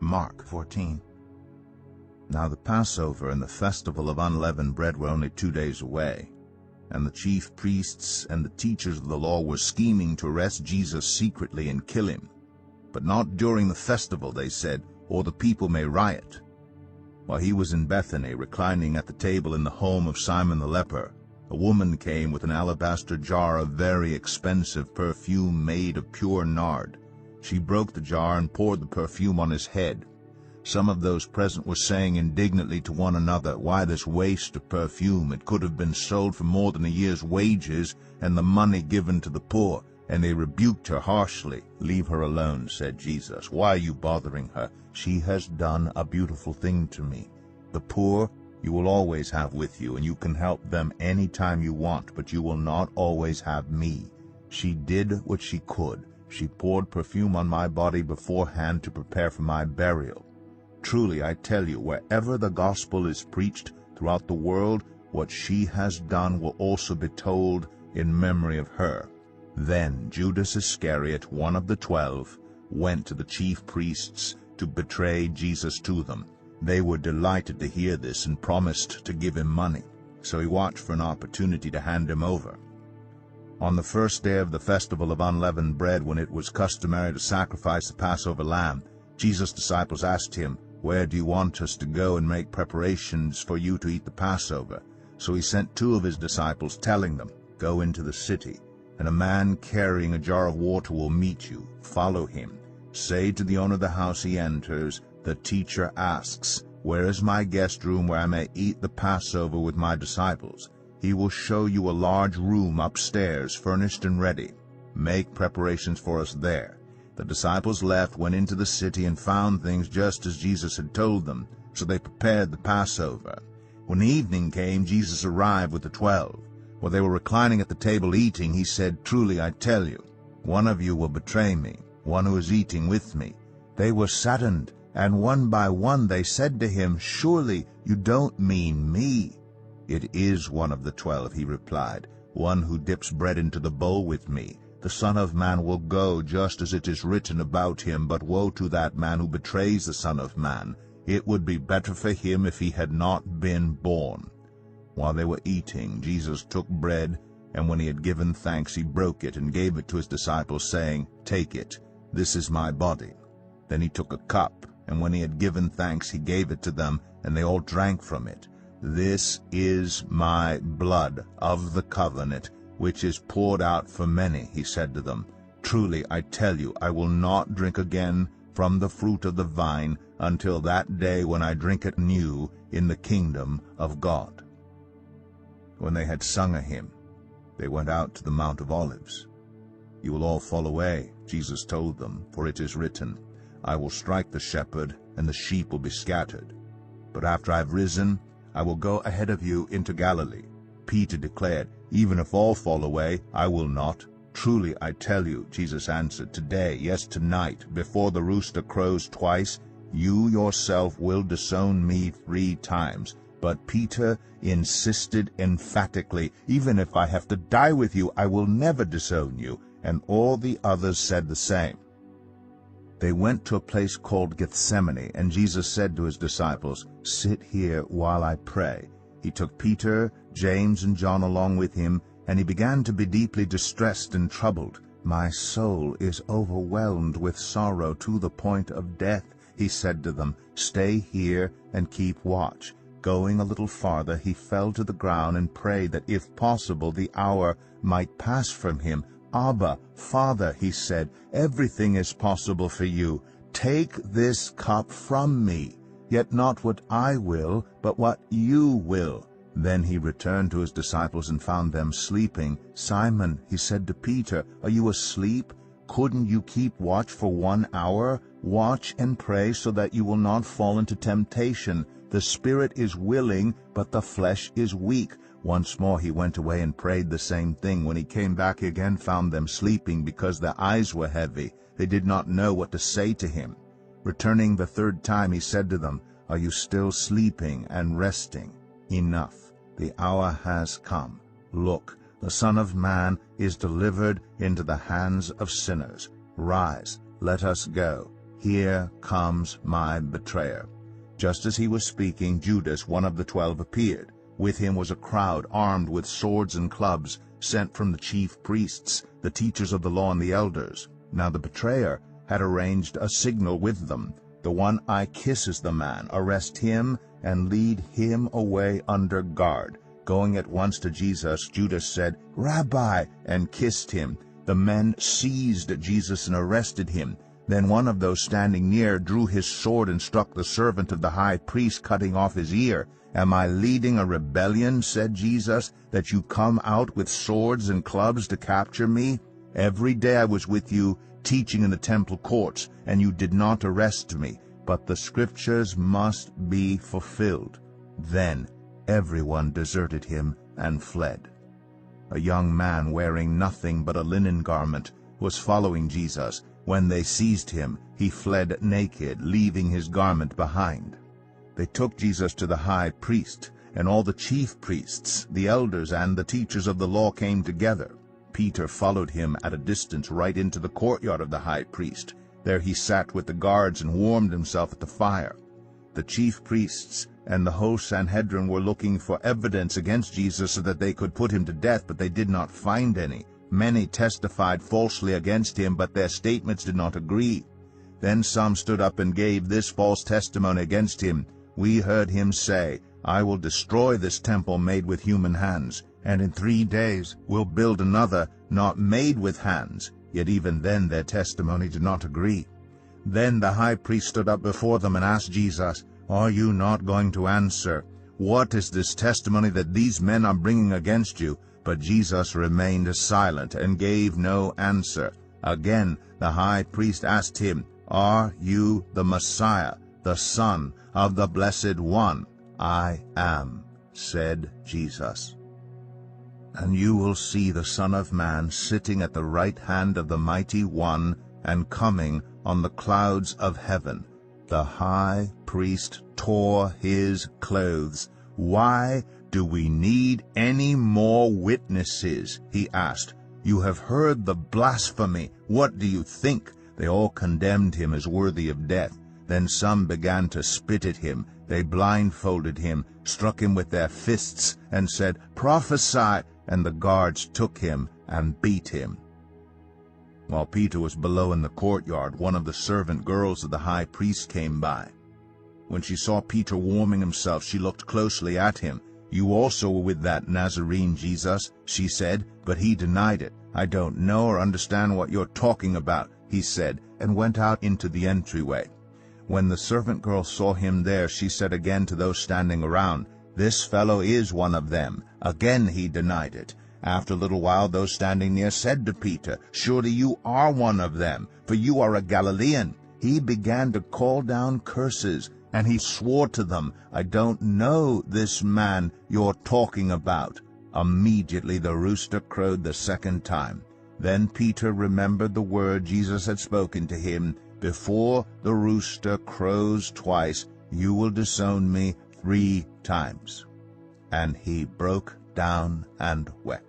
Mark 14. Now the Passover and the festival of unleavened bread were only 2 days away, and the chief priests and the teachers of the law were scheming to arrest Jesus secretly and kill him. But not during the festival, they said, or the people may riot. While he was in Bethany, reclining at the table in the home of Simon the leper, a woman came with an alabaster jar of very expensive perfume made of pure nard. She broke the jar and poured the perfume on his head. Some of those present were saying indignantly to one another, "Why this waste of perfume? It could have been sold for more than a year's wages and the money given to the poor." And they rebuked her harshly. "Leave her alone," said Jesus. "Why are you bothering her? She has done a beautiful thing to me. The poor you will always have with you, and you can help them any time you want, but you will not always have me. She did what she could. She poured perfume on my body beforehand to prepare for my burial. Truly, I tell you, wherever the gospel is preached throughout the world, what she has done will also be told in memory of her." Then Judas Iscariot, one of the 12, went to the chief priests to betray Jesus to them. They were delighted to hear this and promised to give him money. So he watched for an opportunity to hand him over. On the first day of the festival of unleavened bread, when it was customary to sacrifice the Passover lamb, Jesus' disciples asked him, "Where do you want us to go and make preparations for you to eat the Passover?" So he sent 2 of his disciples, telling them, "Go into the city, and a man carrying a jar of water will meet you. Follow him. Say to the owner of the house he enters, 'The teacher asks, where is my guest room where I may eat the Passover with my disciples?' He will show you a large room upstairs, furnished and ready. Make preparations for us there." The disciples left, went into the city, and found things just as Jesus had told them. So they prepared the Passover. When evening came, Jesus arrived with the 12. While they were reclining at the table eating, he said, "Truly I tell you, one of you will betray me, one who is eating with me." They were saddened, and one by one they said to him, "Surely you don't mean me?" "It is one of the 12, he replied, "one who dips bread into the bowl with me. The Son of Man will go just as it is written about him, but woe to that man who betrays the Son of Man. It would be better for him if he had not been born." While they were eating, Jesus took bread, and when he had given thanks, he broke it and gave it to his disciples, saying, "Take it, this is my body." Then he took a cup, and when he had given thanks, he gave it to them, and they all drank from it. "This is my blood of the covenant, which is poured out for many," he said to them. "Truly, I tell you, I will not drink again from the fruit of the vine until that day when I drink it new in the kingdom of God." When they had sung a hymn, they went out to the Mount of Olives. "You will all fall away," Jesus told them, "for it is written, 'I will strike the shepherd, and the sheep will be scattered.' But after I have risen, I will go ahead of you into Galilee." Peter declared, "Even if all fall away, I will not." "Truly I tell you," Jesus answered, "today, yes, tonight, before the rooster crows twice, you yourself will disown me 3 times. But Peter insisted emphatically, "Even if I have to die with you, I will never disown you." And all the others said the same. They went to a place called Gethsemane, and Jesus said to his disciples, "Sit here while I pray." He took Peter, James, and John along with him, and he began to be deeply distressed and troubled. "My soul is overwhelmed with sorrow to the point of death," he said to them. "Stay here and keep watch." Going a little farther, he fell to the ground and prayed that, if possible, the hour might pass from him. "Abba, Father," he said, "everything is possible for you. Take this cup from me, yet not what I will, but what you will." Then he returned to his disciples and found them sleeping. "Simon," he said to Peter, "are you asleep? Couldn't you keep watch for 1 hour? Watch and pray so that you will not fall into temptation. The spirit is willing, but the flesh is weak." Once more he went away and prayed the same thing. When he came back, he again found them sleeping because their eyes were heavy. They did not know what to say to him. Returning the 3rd time, he said to them, "Are you still sleeping and resting? Enough, the hour has come. Look, the Son of Man is delivered into the hands of sinners. Rise, let us go. "Here comes my betrayer." Just as he was speaking, Judas, one of the 12, appeared. With him was a crowd armed with swords and clubs, sent from the chief priests, the teachers of the law, and the elders. Now the betrayer had arranged a signal with them. "The one I kiss is the man. Arrest him and lead him away under guard." Going at once to Jesus, Judas said, "Rabbi," and kissed him. The men seized Jesus and arrested him. Then one of those standing near drew his sword and struck the servant of the high priest, cutting off his ear. "Am I leading a rebellion," said Jesus, "that you come out with swords and clubs to capture me? Every day I was with you, teaching in the temple courts, and you did not arrest me. But the scriptures must be fulfilled." Then everyone deserted him and fled. A young man wearing nothing but a linen garment was following Jesus. When they seized him, he fled naked, leaving his garment behind. They took Jesus to the high priest, and all the chief priests, the elders, and the teachers of the law came together. Peter followed him at a distance right into the courtyard of the high priest. There he sat with the guards and warmed himself at the fire. The chief priests and the whole Sanhedrin were looking for evidence against Jesus so that they could put him to death, but they did not find any. Many testified falsely against him, but their statements did not agree. Then some stood up and gave this false testimony against him. "We heard him say, 'I will destroy this temple made with human hands, and in 3 days will build another not made with hands.' Yet even then their testimony did not agree." Then the high priest stood up before them and asked Jesus, "Are you not going to answer? What is this testimony that these men are bringing against you?" But Jesus remained silent and gave no answer. Again the high priest asked him, "Are you the Messiah, the Son of the Blessed One?" "I am," said Jesus. "And you will see the Son of Man sitting at the right hand of the Mighty One and coming on the clouds of heaven." The high priest tore his clothes. "Why do we need any more witnesses?" he asked. "You have heard the blasphemy. What do you think?" They all condemned him as worthy of death. Then some began to spit at him. They blindfolded him, struck him with their fists, and said, "Prophesy!" And the guards took him and beat him. While Peter was below in the courtyard, one of the servant girls of the high priest came by. When she saw Peter warming himself, she looked closely at him. "You also were with that Nazarene Jesus," she said, but he denied it. "I don't know or understand what you're talking about," he said, and went out into the entryway. When the servant girl saw him there, she said again to those standing around, "This fellow is one of them." Again he denied it. After a little while those standing near said to Peter, "Surely you are one of them, for you are a Galilean." He began to call down curses, and he swore to them, "I don't know this man you're talking about." Immediately the rooster crowed the second time. Then Peter remembered the word Jesus had spoken to him, "Before the rooster crows twice, you will disown me 3 times." And he broke down and wept.